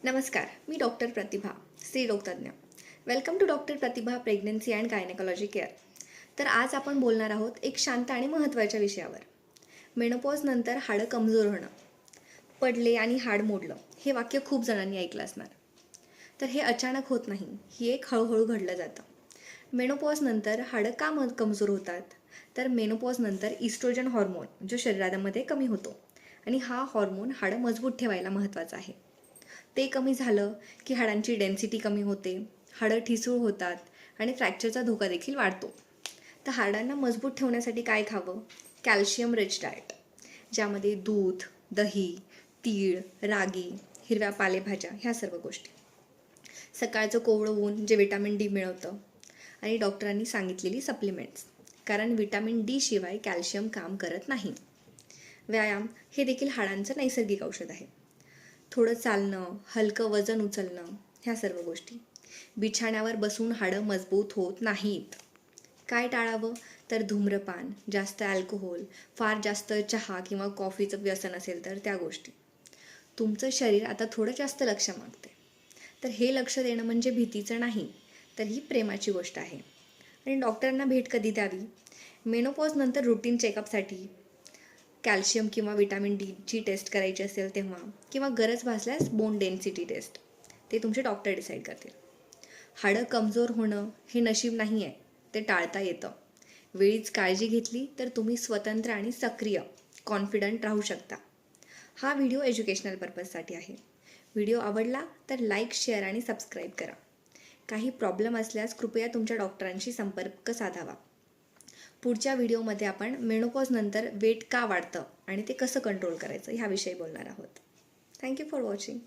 नमस्कार, मी डॉक्टर प्रतिभा, स्त्रीरोगतज्ञ. Welcome to doctor Pratibha pregnancy and gynaecology care. तर आज आपण बोलणार आहोत एक शांत आणि महत्त्वाच्या विषयावर. मेनोपॉजनंतर हाडं कमजोर होणं. पडले आणि हाड मोडलं हे वाक्य खूप जणांनी ऐकलं असणार. तर हे अचानक होत नाही, ही एक हळूहळू घडलं जातं. मेनोपॉजनंतर हाडं का कमजोर होतात? तर मेनोपॉजनंतर इस्ट्रोजन हॉर्मोन जो शरीरामध्ये कमी होतो आणि हा हॉर्मोन हाडं मजबूत ठेवायला महत्त्वाचा आहे. ते कमी झालं की हाडांची डेन्सिटी कमी होते, हाडं ठिसूळ होतात आणि फ्रॅक्चरचा धोका देखील वाढतो. तर हाडांना मजबूत ठेवण्यासाठी काय खावं? कॅल्शियम रिच डाएट, ज्यामध्ये दूध, दही, तीळ, रागी, हिरव्या पालेभाज्या ह्या सर्व गोष्टी. सकाळचं कोवळं ऊन जे विटॅमिन डी मिळवतं आणि डॉक्टरांनी सांगितलेली सप्लिमेंट्स, कारण विटॅमिन डी शिवाय कॅल्शियम काम करत नाही. व्यायाम हे देखील हाडांचं नैसर्गिक औषध आहे. थोडं चालणं, हलकं वजन उचलणं ह्या सर्व गोष्टी. बिछाण्यावर बसून हाडं मजबूत होत नाहीत. काय टाळावं? तर धूम्रपान, जास्त अल्कोहोल, फार जास्त चहा किंवा कॉफीचं व्यसन असेल तर त्या गोष्टी. तुमचं शरीर आता थोडं जास्त लक्ष मागते. तर हे लक्ष देणं म्हणजे भीतीचं नाही, तर ही प्रेमाची गोष्ट आहे. आणि डॉक्टरांना भेट कधी द्यावी? मेनोपॉजनंतर रुटीन चेकअपसाठी कॅल्शियम किंवा विटॅमिन डीची टेस्ट करायची असेल तेव्हा, किंवा गरज भासल्यास बोन डेन्सिटी टेस्ट, ते तुमचे डॉक्टर डिसाईड करतील. हाडं कमजोर होणं हे नशीब नाही आहे, ते टाळता येतं. वेळीच काळजी घेतली तर तुम्ही स्वतंत्र आणि सक्रिय, कॉन्फिडंट राहू शकता. हा व्हिडिओ एज्युकेशनल पर्पजसाठी आहे. व्हिडिओ आवडला तर लाईक, शेअर आणि सबस्क्राईब करा. काही प्रॉब्लेम असल्यास कृपया तुमच्या डॉक्टरांशी संपर्क साधावा. पुढच्या व्हिडिओमध्ये आपण मेनोपॉजनंतर वेट का वाढतं आणि ते कसं कंट्रोल करायचं ह्याविषयी बोलणार आहोत. Thank you for watching.